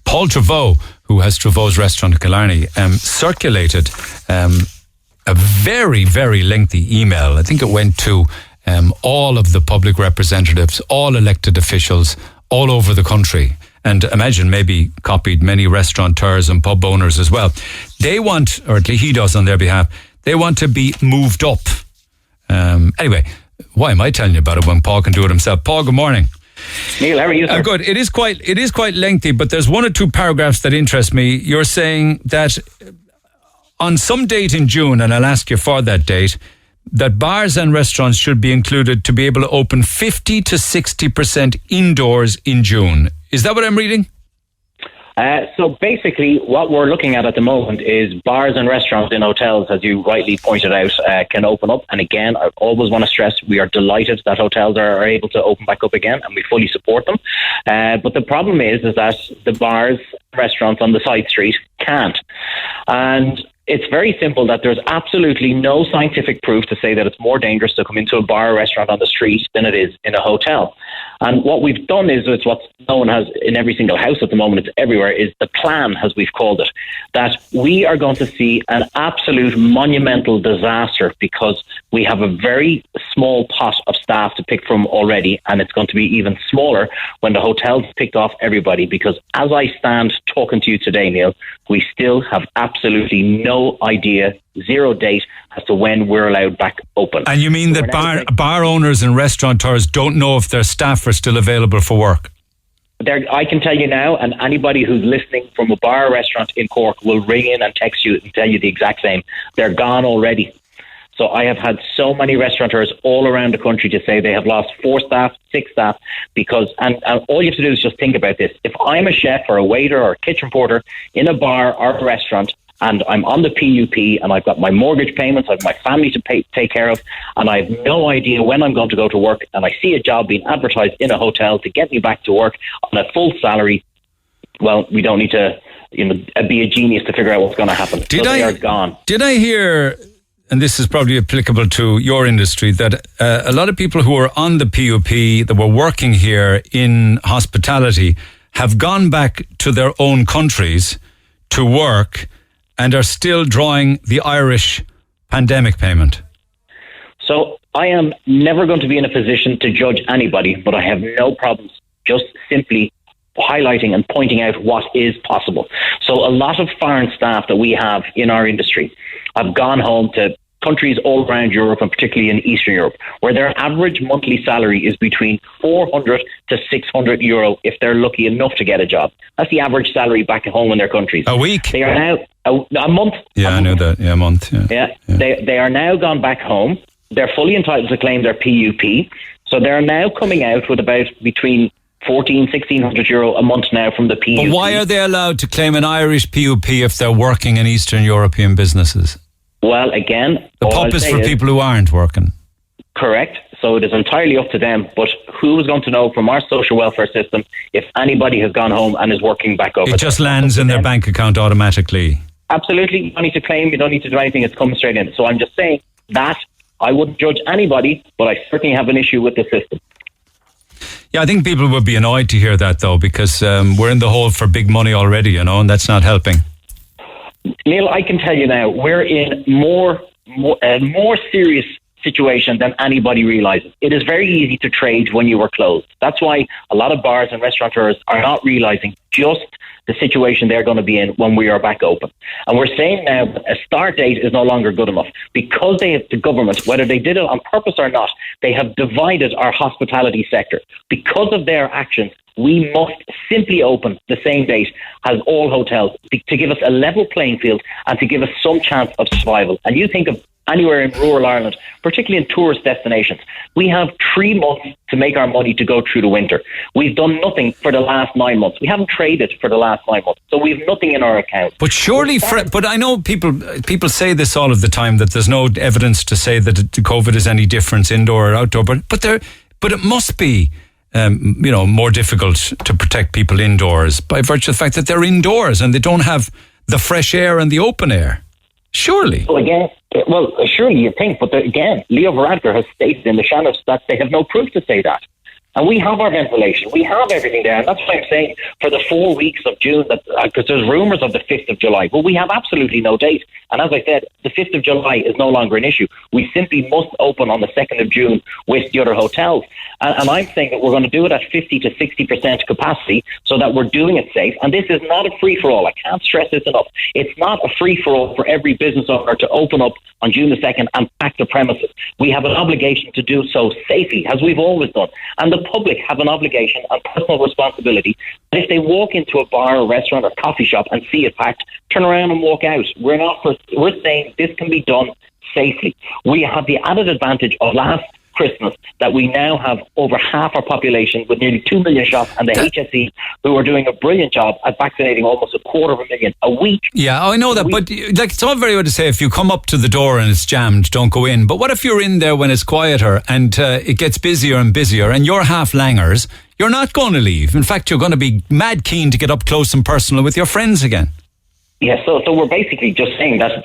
Paul Treyvaud, who has Treyvauds Restaurant in Killarney, circulated a very, very lengthy email. I think it went to all of the public representatives, all elected officials all over the country. And imagine maybe copied many restaurateurs and pub owners as well. They want, or at least he does on their behalf, they want to be moved up. Anyway, why am I telling you about it when Paul can do it himself? Paul, good morning. Neil, how are you, sir? Good. It is quite lengthy, but there's one or two paragraphs that interest me. You're saying that on some date in June, and I'll ask you for that date, that bars and restaurants should be included to be able to open 50 to 60% indoors in June. Is that what I'm reading? So basically, what we're looking at the moment is bars and restaurants in hotels, as you rightly pointed out, can open up. And again, I always want to stress we are delighted that hotels are able to open back up again, and we fully support them. But the problem is that the bars, restaurants on the side street can't. And it's very simple that there's absolutely no scientific proof to say that it's more dangerous to come into a bar or restaurant on the street than it is in a hotel. And what we've done is, it's what's known as in every single house at the moment, it's everywhere, is the plan, as we've called it, that we are going to see an absolute monumental disaster because we have a very small pot of staff to pick from already, and it's going to be even smaller when the hotels picked off everybody, because as I stand talking to you today, Neil, we still have absolutely no idea, zero date as to when we're allowed back open. And you mean that bar owners and restaurateurs don't know if their staff are still available for work? I can tell you now, and anybody who's listening from a bar or restaurant in Cork will ring in and text you and tell you the exact same. They're gone already. So I have had so many restaurateurs all around the country to say they have lost 4 staff, 6 staff, because, and all you have to do is just think about this. If I'm a chef or a waiter or a kitchen porter in a bar or a restaurant, and I'm on the PUP, and I've got my mortgage payments, I've my family to take care of, and I have no idea when I'm going to go to work, and I see a job being advertised in a hotel to get me back to work on a full salary, well, we don't need to be a genius to figure out what's going to happen. They are gone. Did I hear, and this is probably applicable to your industry, that a lot of people who are on the PUP that were working here in hospitality have gone back to their own countries to work and are still drawing the Irish pandemic payment? So I am never going to be in a position to judge anybody, but I have no problems just simply highlighting and pointing out what is possible. So a lot of foreign staff that we have in our industry have gone home to countries all around Europe, and particularly in Eastern Europe, where their average monthly salary is between 400 to 600 euro if they're lucky enough to get a job. That's the average salary back at home in their countries. A week? They are now a month. Yeah, I know that. Yeah, a month. Yeah. They are now gone back home. They're fully entitled to claim their PUP. So they're now coming out with about between 1,600 euro a month now from the PUP. But why are they allowed to claim an Irish PUP if they're working in Eastern European businesses? Well, again, the PUP is for people who aren't working. Correct. So it is entirely up to them. But who is going to know from our social welfare system if anybody has gone home and is working back over? It just lands in their bank account automatically. Absolutely. You don't need to claim. You don't need to do anything. It's coming straight in. So I'm just saying that I wouldn't judge anybody, but I certainly have an issue with the system. Yeah, I think people would be annoyed to hear that, though, because we're in the hole for big money already, and that's not helping. Neil, I can tell you now, we're in a more serious situation than anybody realises. It is very easy to trade when you are closed. That's why a lot of bars and restaurateurs are not realising just the situation they're going to be in when we are back open. And we're saying now that a start date is no longer good enough because the government, whether they did it on purpose or not, they have divided our hospitality sector. Because of their actions, we must simply open the same date as all hotels to give us a level playing field and to give us some chance of survival. And you think of anywhere in rural Ireland, particularly in tourist destinations, we have 3 months to make our money to go through the winter. We've done nothing for the last 9 months. We haven't traded for the last 9 months. So we've nothing in our account. But surely, but I know people say this all of the time, that there's no evidence to say that COVID is any difference indoor or outdoor, but it must be more difficult to protect people indoors by virtue of the fact that they're indoors and they don't have the fresh air and the open air. Surely. Surely you think, but again, Leo Varadkar has stated in the Shannon that they have no proof to say that. And we have our ventilation. We have everything there. And that's why I'm saying for the 4 weeks of June, that because there's rumours of the 5th of July. But we have absolutely no date. And as I said, the 5th of July is no longer an issue. We simply must open on the 2nd of June with the other hotels. And I'm saying that we're going to do it at 50 to 60% capacity so that we're doing it safe. And this is not a free-for-all. I can't stress this enough. It's not a free-for-all for every business owner to open up on June the 2nd and pack the premises. We have an obligation to do so safely, as we've always done. And the public have an obligation and personal responsibility that if they walk into a bar or restaurant or coffee shop and see it packed, turn around and walk out. We're saying this can be done safely. We have the added advantage of last Christmas that we now have over half our population with nearly 2 million shots, and the HSE who are doing a brilliant job at vaccinating almost 250,000 a week. Yeah, I know that, but like, it's all very well to say if you come up to the door and it's jammed, don't go in. But what if you're in there when it's quieter and it gets busier and busier and you're half langers? You're not going to leave. In fact, you're going to be mad keen to get up close and personal with your friends again. Yeah, so we're basically just saying that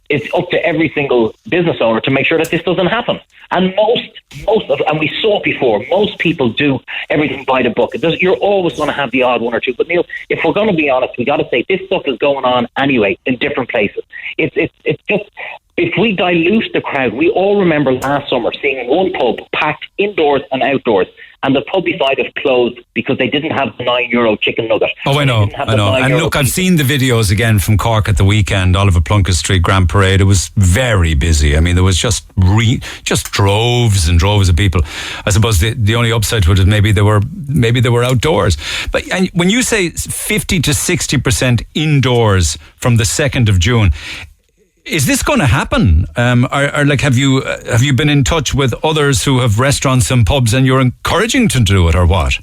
it's up to every single business owner to make sure that this doesn't happen. And and we saw it before, most people do everything by the book. You're always going to have the odd one or two. But Neil, if we're going to be honest, we got to say this stuff is going on anyway in different places. It's just, if we dilute the crowd, we all remember last summer seeing one pub packed indoors and outdoors, and the pub beside it closed because they didn't have the €9 chicken nugget. Oh, I know. And look, I've seen the videos again from Cork at the weekend, Oliver Plunkett Street Grand Parade. It was very busy. I mean, there was just droves and droves of people. I suppose the only upside to it is maybe they were outdoors. But and when you say 50 to 60% indoors from the 2nd of June, is this going to happen? Have you been in touch with others who have restaurants and pubs, and you're encouraging to do it, or what?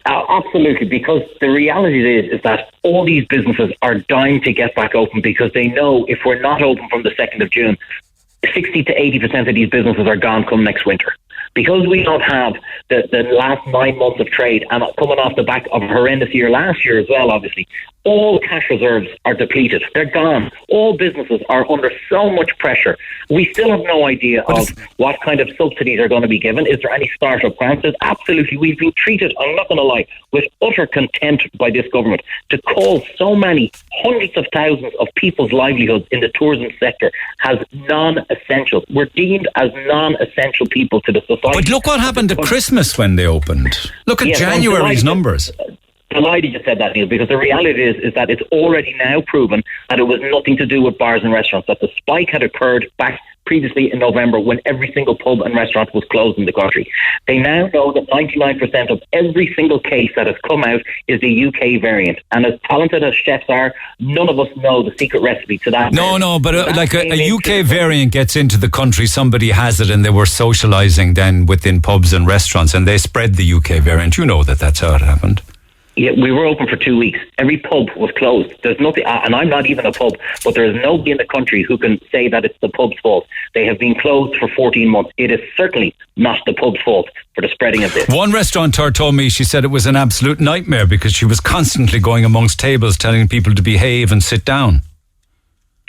Absolutely, because the reality is that all these businesses are dying to get back open because they know if we're not open from the 2nd of June, 60 to 80% of these businesses are gone come next winter. Because we don't have the last 9 months of trade, and coming off the back of a horrendous year last year as well, obviously, all cash reserves are depleted. They're gone. All businesses are under so much pressure. We still have no idea of what kind of subsidies are going to be given. Is there any start-up grants? Absolutely. We've been treated, I'm not going to lie, with utter contempt by this government to call so many hundreds of thousands of people's livelihoods in the tourism sector as non-essential. We're deemed as non-essential people to the society. But look what happened at Christmas when they opened. Look at January's numbers. Delighted you said that, Neil, because the reality is that it's already now proven that it was nothing to do with bars and restaurants, that the spike had occurred back previously in November when every single pub and restaurant was closed in the country. They now know that 99% of every single case that has come out is the UK variant. And as talented as chefs are, none of us know the secret recipe to that. No, but like a UK variant gets into the country, somebody has it, and they were socialising then within pubs and restaurants, and they spread the UK variant. You know that's how it happened. Yeah, we were open for 2 weeks. Every pub was closed. There's nothing, and I'm not even a pub, but there is nobody in the country who can say that it's the pub's fault. They have been closed for 14 months. It is certainly not the pub's fault for the spreading of this. One restaurateur told me, she said it was an absolute nightmare because she was constantly going amongst tables telling people to behave and sit down.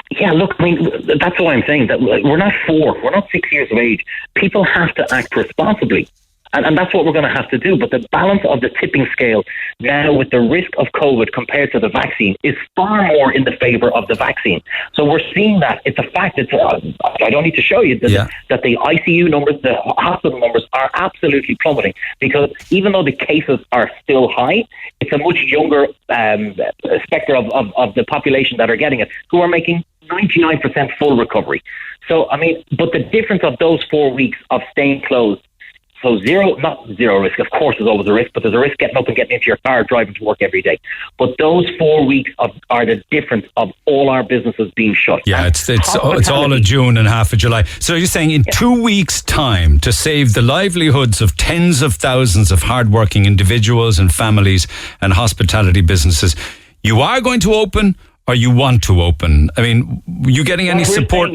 Yeah, look, I mean, that's why I'm saying that we're not 4, we're not 6 years of age. People have to act responsibly. And that's what we're going to have to do. But the balance of the tipping scale now with the risk of COVID compared to the vaccine is far more in the favour of the vaccine. So we're seeing that. It's a fact. I don't need to show you that the ICU numbers, the hospital numbers are absolutely plummeting, because even though the cases are still high, it's a much younger spectre of the population that are getting it, who are making 99% full recovery. So, I mean, but the difference of those 4 weeks of staying closed, so not zero risk, of course there's always a risk, but there's a risk getting up and getting into your car, driving to work every day. But those 4 weeks are the difference of all our businesses being shut. Yeah, it's all of June and half of July. So you're saying in 2 weeks' time, to save the livelihoods of tens of thousands of hardworking individuals and families and hospitality businesses, you are going to open, or you want to open? I mean, are you getting any support?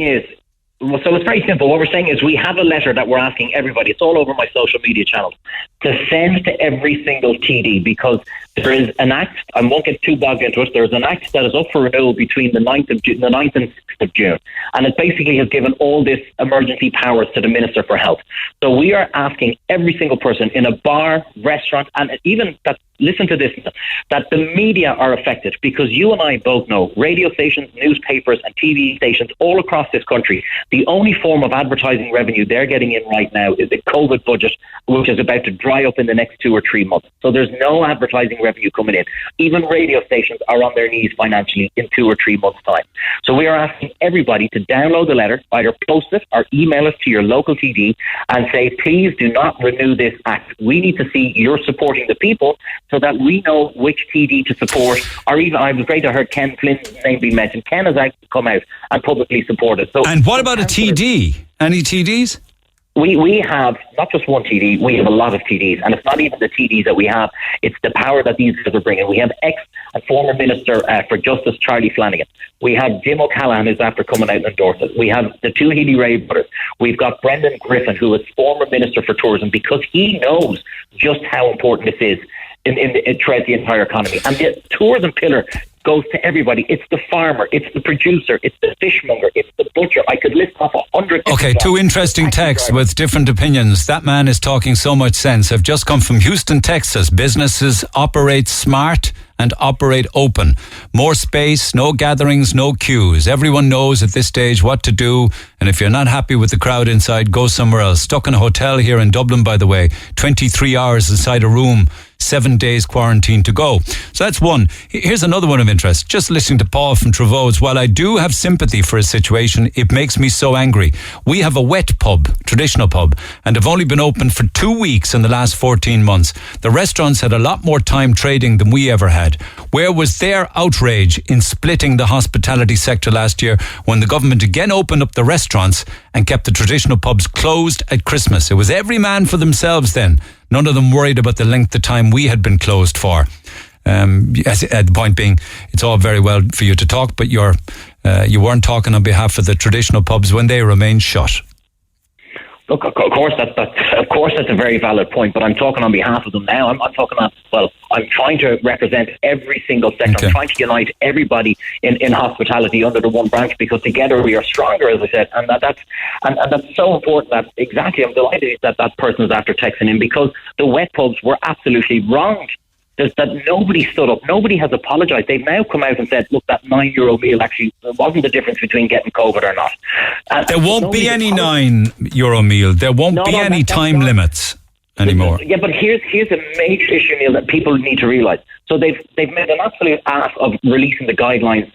So it's very simple. What we're saying is we have a letter that we're asking everybody, it's all over my social media channels, to send to every single TD, because there is an act, I won't get too bogged into it, there's an act that is up for renewal between the 9th and 6th of June. And it basically has given all this emergency powers to the Minister for Health. So we are asking every single person in a bar, restaurant, and even that, listen to this, that the media are affected, because you and I both know radio stations, newspapers and TV stations all across this country, the only form of advertising revenue they're getting in right now is the COVID budget, which is about to dry up in the next 2 or 3 months. So there's no advertising revenue coming in. Even radio stations are on their knees financially in 2 or 3 months' time. So we are asking everybody to download the letter, either post it or email it to your local TD and say, please do not renew this act. We need to see you're supporting the people so that we know which TD to support. Or even, I was great to heard Ken Flynn's name being mentioned. Ken has actually come out and publicly supported. So, and what about a TD? Any TDs? We have not just one TD, we have a lot of TDs, and it's not even the TDs that we have, it's the power that these guys are bringing. We have ex and former Minister for Justice Charlie Flanagan. We have Jim O'Callaghan, who's after coming out and endorsed it. We have the two Healy-Rae brothers. We've got Brendan Griffin, who is former Minister for Tourism, because he knows just how important this is throughout the entire economy. And the tourism pillar goes to everybody. It's the farmer, it's the producer, it's the fishmonger, it's the butcher. I could list off 100. Okay, two interesting texts with different opinions. That man is talking so much sense. I've just come from Houston, Texas. Businesses operate smart and operate open. More space, no gatherings, no queues. Everyone knows at this stage what to do, and if you're not happy with the crowd inside, go somewhere else. Stuck in a hotel here in Dublin, by the way, 23 hours inside a room, 7 days quarantine to go. So that's one. Here's another one of interest. Just listening to Paul from Treyvauds, while I do have sympathy for his situation, it makes me so angry. We have a wet pub, traditional pub, and have only been open for 2 weeks in the last 14 months. The restaurants had a lot more time trading than we ever had. Where was their outrage in splitting the hospitality sector last year when the government again opened up the restaurants and kept the traditional pubs closed at Christmas? It was every man for themselves then. None of them worried about the length of time we had been closed for. The point being, it's all very well for you to talk, but you weren't talking on behalf of the traditional pubs when they remained shut. Look, of course that's a very valid point, but I'm talking on behalf of them now. I'm talking on, I'm trying to represent every single sector. Okay. I'm trying to unite everybody in hospitality under the one branch, because together we are stronger, as I said, and that's so important. That exactly, I'm delighted that person is after texting in, because the wet pubs were absolutely wronged. That nobody stood up. Nobody has apologised. They've now come out and said, look, that €9 meal actually wasn't the difference between getting COVID or not. There won't be any €9 meal. There won't be any time limits anymore. Yeah, but here's a major issue, Neil, that people need to realise. So they've made an absolute ass of releasing the guidelines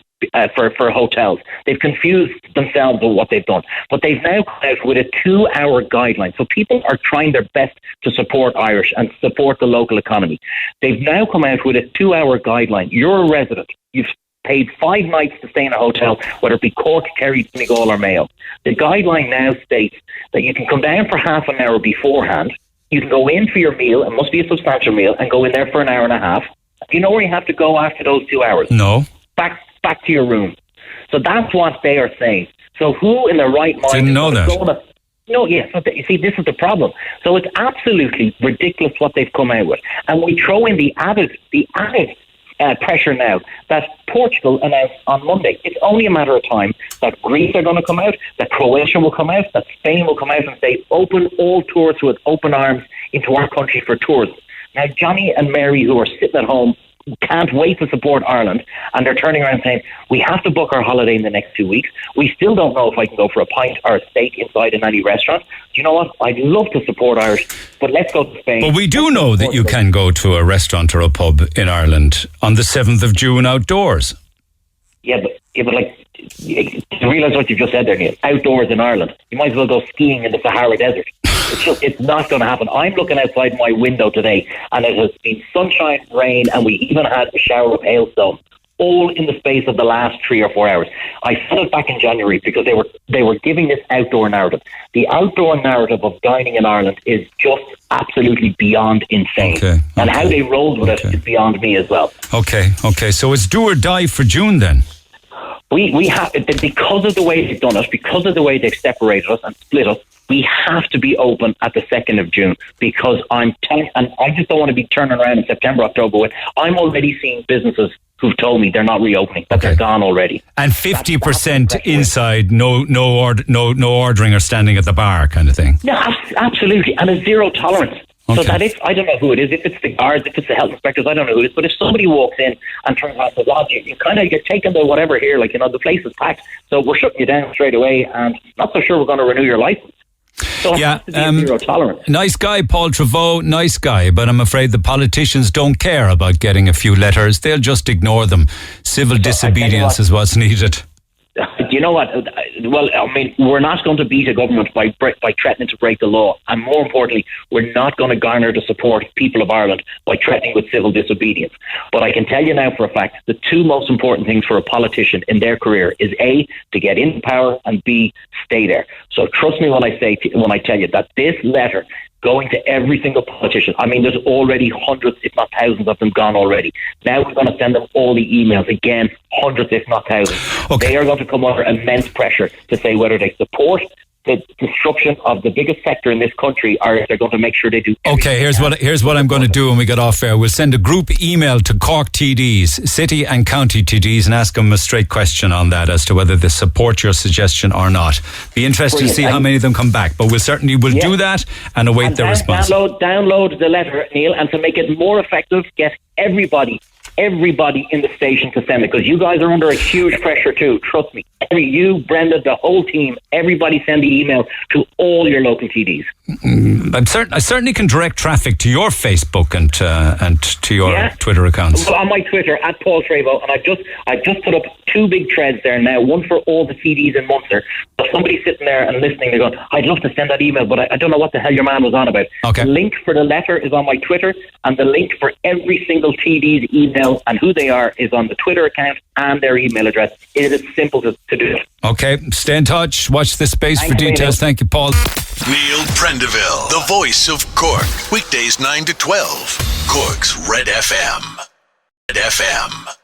for hotels. They've confused themselves with what they've done. But they've now come out with a 2-hour guideline. So people are trying their best to support Irish and support the local economy. They've now come out with a 2-hour guideline. You're a resident. You've paid 5 nights to stay in a hotel, whether it be Cork, Kerry, Donegal or Mayo. The guideline now states that you can come down for half an hour beforehand. You can go in for your meal, it must be a substantial meal, and go in there for an hour and a half. Do you know where you have to go after those 2 hours? No. Back to your room. So that's what they are saying. So who in their right mind... Didn't know that. No, yes. You see, this is the problem. So it's absolutely ridiculous what they've come out with. And we throw in the added pressure now that Portugal announced on Monday. It's only a matter of time that Greece are going to come out, that Croatia will come out, that Spain will come out and say, open all tourists with open arms into our country for tourism. Now, Johnny and Mary, who are sitting at home, can't wait to support Ireland, and they're turning around saying, we have to book our holiday in the next 2 weeks. We still don't know if I can go for a pint or a steak inside in any restaurant. Do you know what? I'd love to support Irish, but let's go to Spain. But we do know that you can go to a restaurant or a pub in Ireland on the 7th of June outdoors. Yeah, but like, to realise what you've just said there, Neil, outdoors in Ireland, you might as well go skiing in the Sahara Desert. It's not going to happen. I'm looking outside my window today, and it has been sunshine, rain, and we even had a shower of hailstones, all in the space of the last 3 or 4 hours. I said it back in January because they were giving this outdoor narrative. The outdoor narrative of dining in Ireland is just absolutely beyond insane. And how they rolled with it is beyond me as well. Okay. So it's do or die for June then? We have, because of the way they've done it, because of the way they've separated us and split us, we have to be open at the 2nd of June, because and I just don't want to be turning around in September, October. I'm already seeing businesses who've told me they're not reopening, that they're gone already. And 50% inside, no ordering or standing at the bar kind of thing. No, absolutely, and a zero tolerance. So that if, I don't know who it is, if it's the guards, if it's the health inspectors, I don't know who it is, but if somebody walks in and turns around and says, "Oh, you kind of get taken to whatever here, like, the place is packed, so we're shutting you down straight away, and not so sure we're going to renew your license." So it has to be zero tolerance. Nice guy, Paul Treyvaud, nice guy, but I'm afraid the politicians don't care about getting a few letters. They'll just ignore them. Civil disobedience is what's needed. Do you know what? Well, I mean, we're not going to beat a government by threatening to break the law. And more importantly, we're not going to garner the support of people of Ireland by threatening with civil disobedience. But I can tell you now for a fact, the two most important things for a politician in their career is A, to get into power, and B, stay there. So trust me when I tell you that this letter going to every single politician. I mean, there's already hundreds, if not thousands of them gone already. Now we're going to send them all the emails. Again, hundreds, if not thousands. Okay. They are going to come under immense pressure to say whether they support the destruction of the biggest sector in this country, or if they're going to make sure they do. Okay, here's what I'm going to do when we get off air. We'll send a group email to Cork TDs, city and county TDs, and ask them a straight question on that as to whether they support your suggestion or not. Be interested to see how many of them come back, but we'll certainly do that and await their response. Download the letter, Neil, and to make it more effective, get everybody in the station to send it, because you guys are under a huge pressure too. Trust me. You, Brenda, the whole team, everybody send the email to all your local TDs. I certainly can direct traffic to your Facebook and to your Twitter accounts. Well, on my Twitter at Paul Treyvaud, and I've just put up 2 big threads there now. One for all the TDs in Munster. So somebody's sitting there and listening. They're going, "I'd love to send that email, but I don't know what the hell your man was on about." Okay. The link for the letter is on my Twitter, and the link for every single TD's email and who they are is on the Twitter account and their email address. It is simple to do it. Okay, stay in touch. Watch this space for details. Thank you, Paul. Neil Prendeville, the voice of Cork. Weekdays 9 to 12. Cork's Red FM. Red FM.